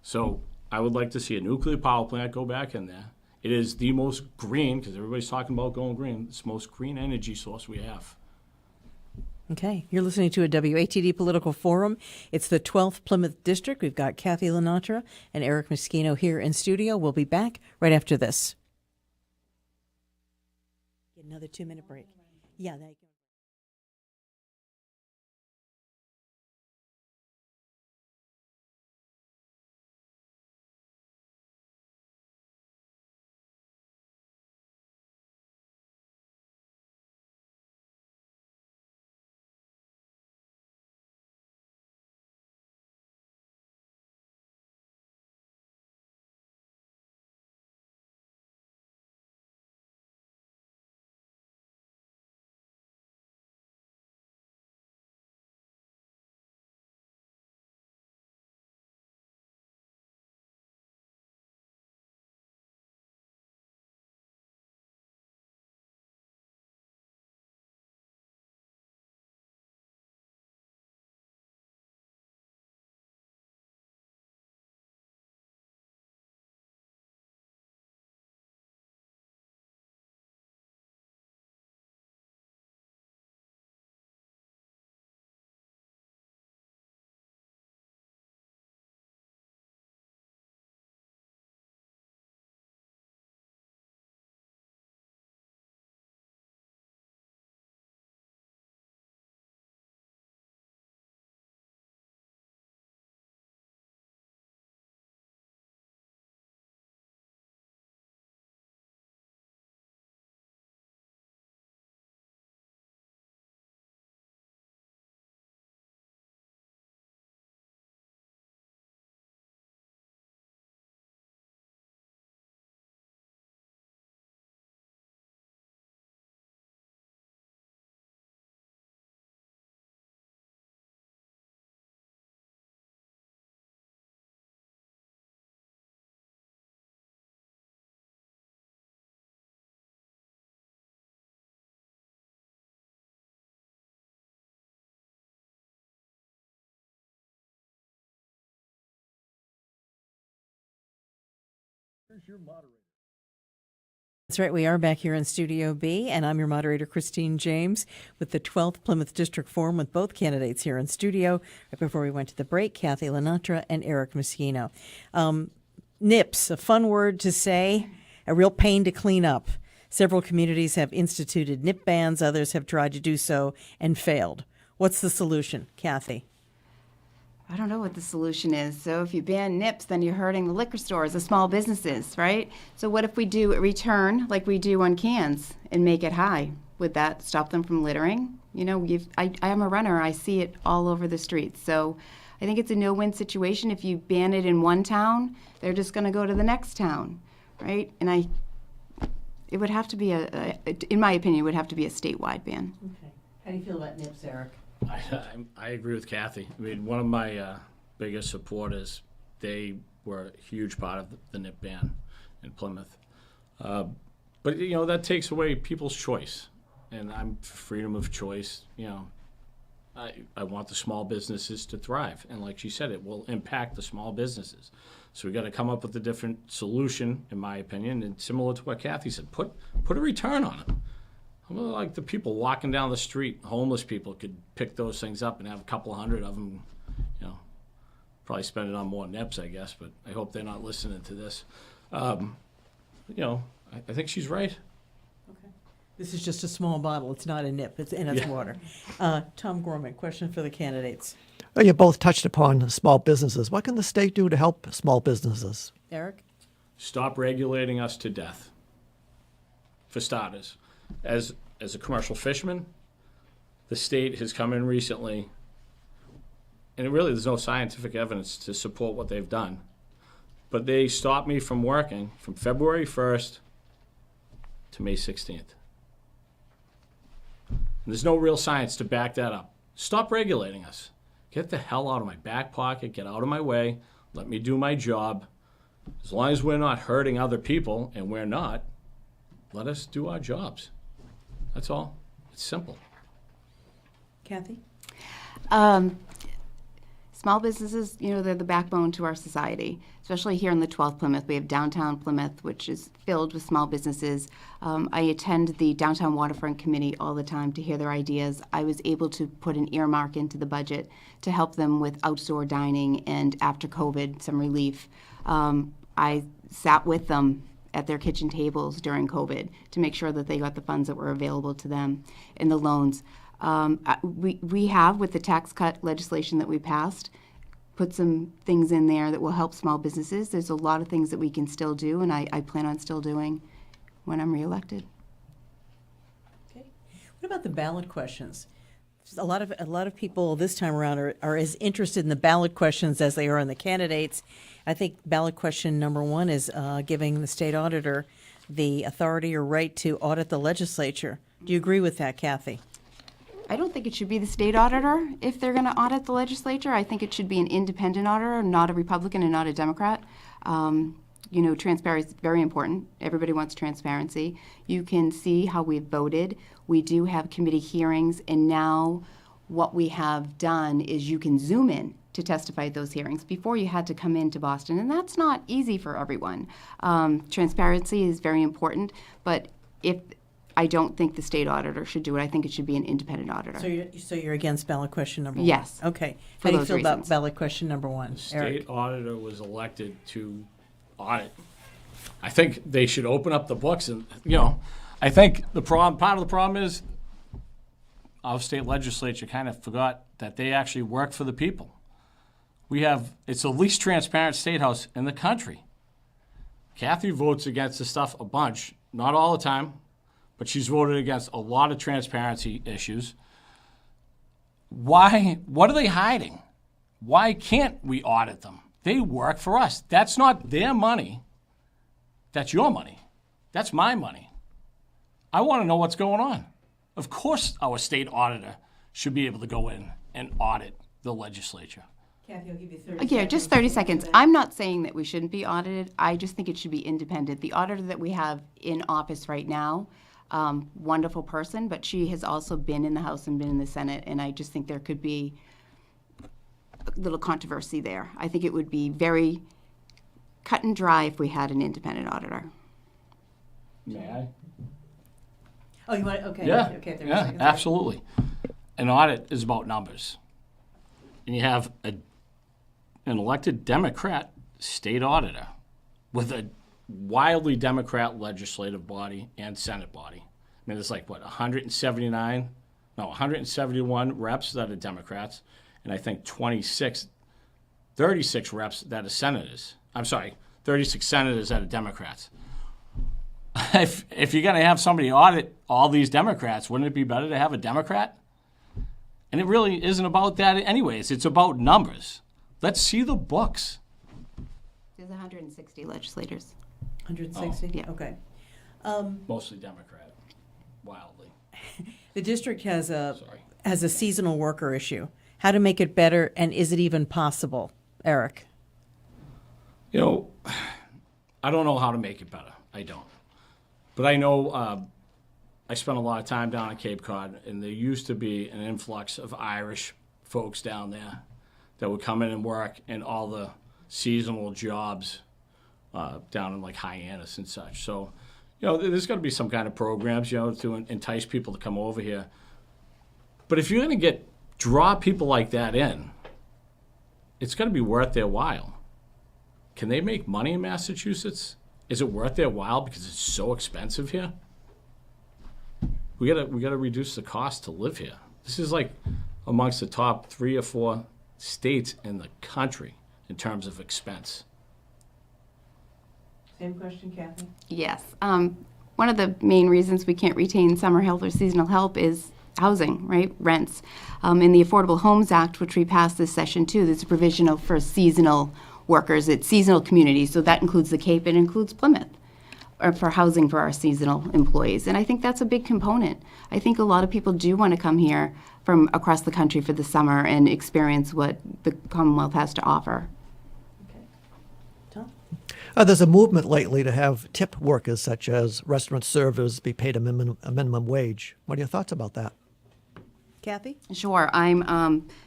[SPEAKER 3] So I would like to see a nuclear power plant go back in there. It is the most green, because everybody's talking about going green, it's the most green energy source we have.
[SPEAKER 1] Okay, you're listening to a WATD Political Forum. It's the 12th Plymouth District. We've got Kathy LaNatra and Eric Meschino here in studio. We'll be back right after this. Get another 2-minute break. Yeah. That's right. We are back here in Studio B, and I'm your moderator, Christine James, with the 12th Plymouth District Forum with both candidates here in studio. Right before we went to the break, Kathy LaNatra and Eric Meschino. NIPS, a fun word to say, a real pain to clean up. Several communities have instituted NIP bans. Others have tried to do so and failed. What's the solution, Kathy?
[SPEAKER 2] I don't know what the solution is. So if you ban NIPS, then you're hurting the liquor stores, the small businesses, right? So what if we do a return like we do on cans and make it high? Would that stop them from littering? You know, I am a runner. I see it all over the streets. So I think it's a no-win situation. If you ban it in one town, they're just going to go to the next town, right? And it would have to be in my opinion, it would have to be a statewide ban.
[SPEAKER 1] Okay. How do you feel about NIPS, Eric?
[SPEAKER 3] I agree with Kathy. I mean, one of my biggest supporters, they were a huge part of the NIP ban in Plymouth. But, you know, that takes away people's choice. And I'm for freedom of choice. You know, I want the small businesses to thrive. And like she said, it will impact the small businesses. So we got to come up with a different solution, in my opinion. And similar to what Kathy said, put a return on it. Like the people walking down the street, homeless people could pick those things up and have a couple hundred of them, you know, probably spend it on more NIPS, I guess, but I hope they're not listening to this. You know, I think she's right.
[SPEAKER 1] Okay. This is just a small bottle. It's not a NIP, it's water. Tom Gorman, question for the candidates.
[SPEAKER 4] Well, you both touched upon small businesses. What can the state do to help small businesses?
[SPEAKER 1] Eric?
[SPEAKER 3] Stop regulating us to death, for starters. As a commercial fisherman, the state has come in recently, and really there's no scientific evidence to support what they've done, but they stopped me from working from February 1st to May 16th. And there's no real science to back that up. Stop regulating us. Get the hell out of my back pocket, get out of my way, let me do my job. As long as we're not hurting other people, and we're not, let us do our jobs. That's all. It's simple.
[SPEAKER 1] Kathy?
[SPEAKER 2] Small businesses, you know, they're the backbone to our society, especially here in the 12th Plymouth. We have downtown Plymouth, which is filled with small businesses. I attend the Downtown Waterfront Committee all the time to hear their ideas. I was able to put an earmark into the budget to help them with outdoor dining and, after COVID, some relief. I sat with them at their kitchen tables during COVID to make sure that they got the funds that were available to them in the loans. We have, with the tax cut legislation that we passed, put some things in there that will help small businesses. There's a lot of things that we can still do, and I plan on still doing when I'm reelected.
[SPEAKER 1] Okay. What about the ballot questions? A lot of people this time around are as interested in the ballot questions as they are in the candidates. I think ballot question number one is giving the state auditor the authority or right to audit the legislature. Do you agree with that, Kathy?
[SPEAKER 2] I don't think it should be the state auditor if they're going to audit the legislature. I think it should be an independent auditor, not a Republican and not a Democrat. You know, transparency is very important. Everybody wants transparency. You can see how we've voted. We do have committee hearings, and now what we have done is you can Zoom in to testify at those hearings. Before, you had to come into Boston, and that's not easy for everyone. Transparency is very important, but I don't think the state auditor should do it. I think it should be an independent auditor.
[SPEAKER 1] So you're against ballot question number one?
[SPEAKER 2] Yes.
[SPEAKER 1] Okay.
[SPEAKER 2] For
[SPEAKER 1] How do you
[SPEAKER 2] those
[SPEAKER 1] feel about
[SPEAKER 2] reasons.
[SPEAKER 1] ballot question number one,
[SPEAKER 3] The
[SPEAKER 1] Eric?
[SPEAKER 3] state auditor was elected to audit. I think they should open up the books, and, you know, I think part of the problem is our state legislature kind of forgot that they actually work for the people. It's the least transparent state house in the country. Kathy votes against the stuff a bunch, not all the time, but she's voted against a lot of transparency issues. Why? What are they hiding? Why can't we audit them? They work for us. That's not their money. That's your money. That's my money. I want to know what's going on. Of course, our state auditor should be able to go in and audit the legislature.
[SPEAKER 1] Kathy, I'll give you 30
[SPEAKER 2] Yeah, just 30 seconds. I'm not saying that we shouldn't be audited. I just think it should be independent. The auditor that we have in office right now, wonderful person, but she has also been in the House and been in the Senate, and I just think there could be a little controversy there. I think it would be very cut and dry if we had an independent auditor.
[SPEAKER 3] May I?
[SPEAKER 1] Oh, you want, okay.
[SPEAKER 3] Yeah,
[SPEAKER 1] Okay, 30
[SPEAKER 3] yeah,
[SPEAKER 1] seconds.
[SPEAKER 3] absolutely. An audit is about numbers. And you have an elected Democrat state auditor with a wildly Democrat legislative body and Senate body. I mean, there's like, what, 171 reps that are Democrats, and I think 36 reps that are senators. I'm sorry, 36 senators that are Democrats. If you're going to have somebody audit all these Democrats, wouldn't it be better to have a Democrat? And it really isn't about that anyways. It's about numbers. Let's see the books.
[SPEAKER 2] There's 160 legislators.
[SPEAKER 1] 160?
[SPEAKER 2] Yeah.
[SPEAKER 1] Okay.
[SPEAKER 3] Mostly Democratic, wildly.
[SPEAKER 1] The district has a
[SPEAKER 3] Sorry.
[SPEAKER 1] seasonal worker issue. How to make it better, and is it even possible? Eric?
[SPEAKER 3] You know, I don't know how to make it better. I don't. But I know I spent a lot of time down in Cape Cod, and there used to be an influx of Irish folks down there that would come in and work in all the seasonal jobs down in like Hyannis and such. So, you know, there's got to be some kind of programs, you know, to entice people to come over here. But if you're going to draw people like that in, it's got to be worth their while. Can they make money in Massachusetts? Is it worth their while because it's so expensive here? We gotta reduce the cost to live here. This is like amongst the top 3 or 4 states in the country in terms of expense.
[SPEAKER 1] Same question, Kathy?
[SPEAKER 2] Yes. One of the main reasons we can't retain summer help or seasonal help is housing, right? Rents. In the Affordable Homes Act, which we passed this session too, there's a provision for seasonal workers. It's seasonal communities, so that includes the Cape, it includes Plymouth, or for housing for our seasonal employees. And I think that's a big component. I think a lot of people do want to come here from across the country for the summer and experience what the Commonwealth has to offer.
[SPEAKER 1] Okay. Tom?
[SPEAKER 4] There's a movement lately to have tip workers, such as restaurant servers, be paid a minimum wage. What are your thoughts about that?
[SPEAKER 1] Kathy?
[SPEAKER 2] Sure. I'm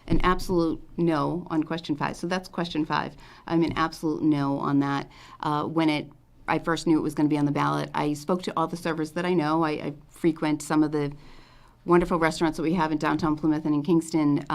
[SPEAKER 2] an absolute no on question 5. So that's question 5. I'm an absolute no on that. When I first knew it was going to be on the ballot, I spoke to all the servers that I know. I frequent some of the wonderful restaurants that we have in downtown Plymouth and in Kingston,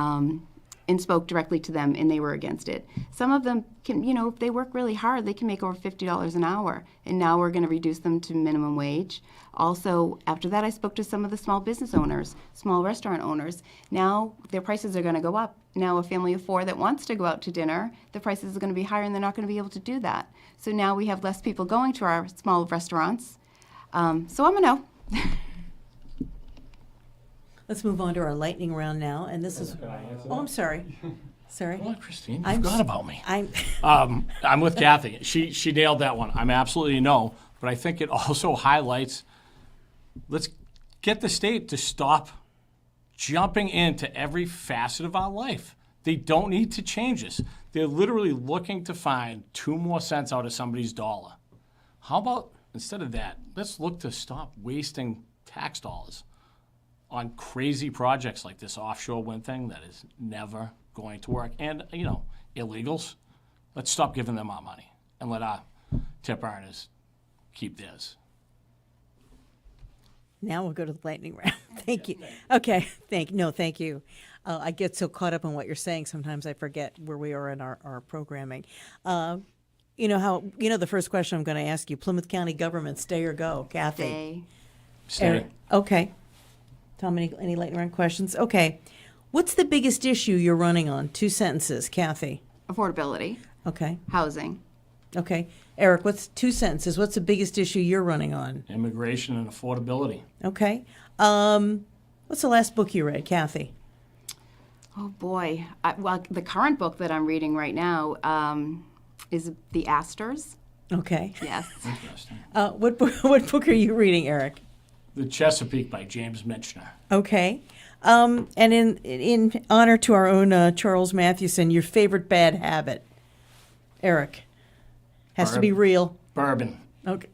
[SPEAKER 2] and spoke directly to them, and they were against it. Some of them can, you know, if they work really hard, they can make over $50 an hour, and now we're going to reduce them to minimum wage. Also, after that, I spoke to some of the small business owners, small restaurant owners. Now their prices are going to go up. Now a family of 4 that wants to go out to dinner, the prices are going to be higher, and they're not going to be able to do that. So now we have less people going to our small restaurants. So I'm a no.
[SPEAKER 1] Let's move on to our lightning round now, and this is... Oh, I'm sorry. Sorry.
[SPEAKER 3] Come on, Christine, you
[SPEAKER 1] I'm
[SPEAKER 3] forgot about me.
[SPEAKER 1] I'm
[SPEAKER 3] I'm with Kathy. She nailed that one. I'm absolutely no, but I think it also highlights, let's get the state to stop jumping into every facet of our life. They don't need to change this. They're literally looking to find 2 more cents out of somebody's dollar. How about, instead of that, let's look to stop wasting tax dollars on crazy projects like this offshore wind thing that is never going to work. And, you know, illegals, let's stop giving them our money and let our tip earners keep theirs.
[SPEAKER 1] Now we'll go to the lightning round. Thank you. Okay, thank you. I get so caught up in what you're saying, sometimes I forget where we are in our programming. The first question I'm going to ask you, Plymouth County government, stay or go? Kathy?
[SPEAKER 2] Stay.
[SPEAKER 1] Eric? Okay. Tom, any lightning round questions? Okay. What's the biggest issue you're running on? 2 sentences. Kathy?
[SPEAKER 2] Affordability,
[SPEAKER 1] Okay.
[SPEAKER 2] housing.
[SPEAKER 1] Okay. Eric, what's 2 sentences? What's the biggest issue you're running on?
[SPEAKER 3] Immigration and affordability.
[SPEAKER 1] Okay. What's the last book you read, Kathy?
[SPEAKER 2] Oh, boy. The current book that I'm reading right now is The Astors.
[SPEAKER 1] Okay.
[SPEAKER 2] Yes.
[SPEAKER 3] Interesting.
[SPEAKER 1] What book are you reading, Eric?
[SPEAKER 3] The Chesapeake by James Meschino.
[SPEAKER 1] Okay. And in honor to our own Charles Mathewson, your favorite bad habit, Eric? Has to be real.
[SPEAKER 3] Bourbon.
[SPEAKER 1] Okay.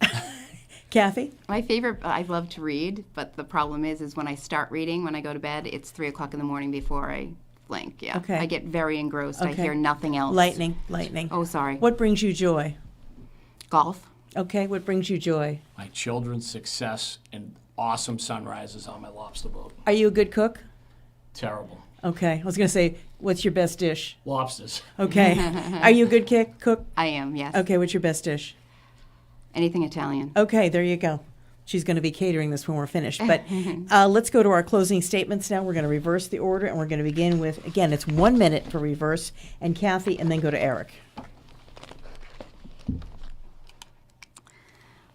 [SPEAKER 1] Kathy?
[SPEAKER 2] My favorite, I love to read, but the problem is when I start reading, when I go to bed, it's 3 o'clock in the morning before I blink. Yeah.
[SPEAKER 1] Okay.
[SPEAKER 2] I get very engrossed.
[SPEAKER 1] Okay.
[SPEAKER 2] I hear nothing else.
[SPEAKER 1] Lightning.
[SPEAKER 2] Oh, sorry.
[SPEAKER 1] What brings you joy?
[SPEAKER 2] Golf.
[SPEAKER 1] Okay, what brings you joy?
[SPEAKER 3] My children's success and awesome sunrises on my lobster boat.
[SPEAKER 1] Are you a good cook?
[SPEAKER 3] Terrible.
[SPEAKER 1] Okay, I was going to say, what's your best dish?
[SPEAKER 3] Lobsters.
[SPEAKER 1] Okay. Are you a good cook?
[SPEAKER 2] I am, yes.
[SPEAKER 1] Okay, what's your best dish?
[SPEAKER 2] Anything Italian.
[SPEAKER 1] Okay, there you go. She's going to be catering this when we're finished. But let's go to our closing statements now. We're going to reverse the order, and we're going to begin with, again, it's 1 minute for reverse, and Kathy, and then go to Eric.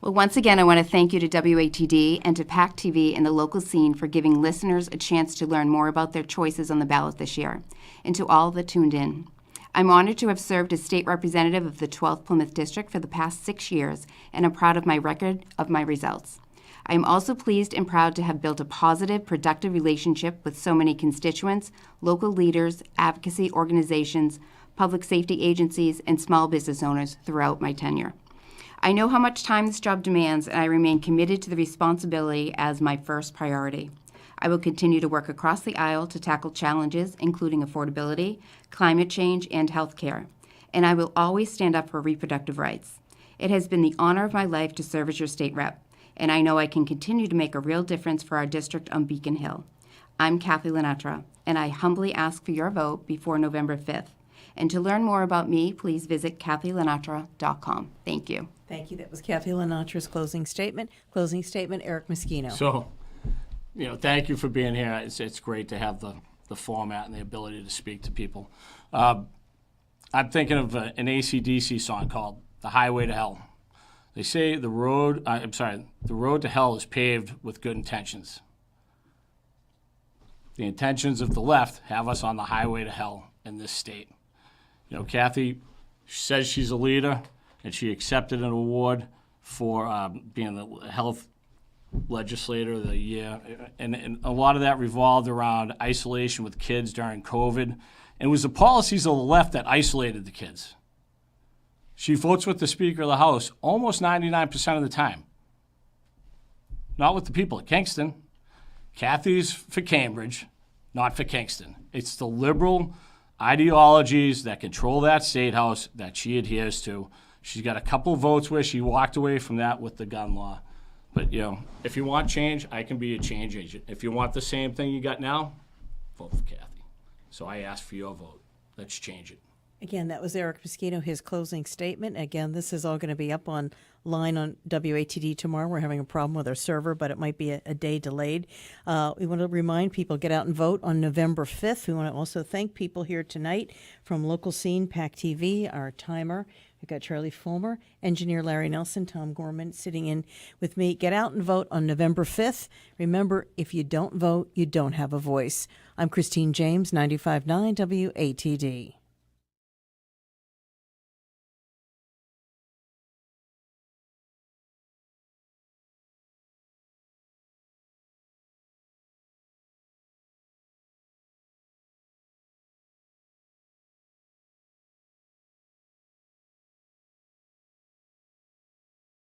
[SPEAKER 2] Well, once again, I want to thank you to WATD and to PAC TV and the local scene for giving listeners a chance to learn more about their choices on the ballot this year, and to all that tuned in. I'm honored to have served as state representative of the 12th Plymouth District for the past 6 years, and I'm proud of my record of my results. I am also pleased and proud to have built a positive, productive relationship with so many constituents, local leaders, advocacy organizations, public safety agencies, and small business owners throughout my tenure. I know how much time this job demands, and I remain committed to the responsibility as my first priority. I will continue to work across the aisle to tackle challenges, including affordability, climate change, and health care. And I will always stand up for reproductive rights. It has been the honor of my life to serve as your state rep, and I know I can continue to make a real difference for our district on Beacon Hill. I'm Kathy LaNatra, and I humbly ask for your vote before November 5th. And to learn more about me, please visit KathyLaNatra.com. Thank you.
[SPEAKER 1] Thank you. That was Kathy LaNatra's closing statement. Closing statement, Eric Meschino.
[SPEAKER 3] So, thank you for being here. It's great to have the format and the ability to speak to people. I'm thinking of an AC/DC song called "The Highway to Hell." They say the road to hell is paved with good intentions. The intentions of the left have us on the highway to hell in this state. Kathy says she's a leader, and she accepted an award for being the health legislator of the year. And a lot of that revolved around isolation with kids during COVID. And it was the policies of the left that isolated the kids. She votes with the Speaker of the House almost 99% of the time. Not with the people at Kingston. Kathy's for Cambridge, not for Kingston. It's the liberal ideologies that control that state house that she adheres to. She's got a couple votes where she walked away from that with the gun law. But, if you want change, I can be a change agent. If you want the same thing you got now, vote for Kathy. So I ask for your vote. Let's change it.
[SPEAKER 1] Again, that was Eric Meschino, his closing statement. Again, this is all going to be up online on WATD tomorrow. We're having a problem with our server, but it might be a day delayed. We want to remind people, get out and vote on November 5th. We want to also thank people here tonight from Local Scene, PAC TV, our timer. We've got Charlie Fulmer, engineer Larry Nelson, Tom Gorman sitting in with me. Get out and vote on November 5th. Remember, if you don't vote, you don't have a voice. I'm Christine James, 95.9 WATD.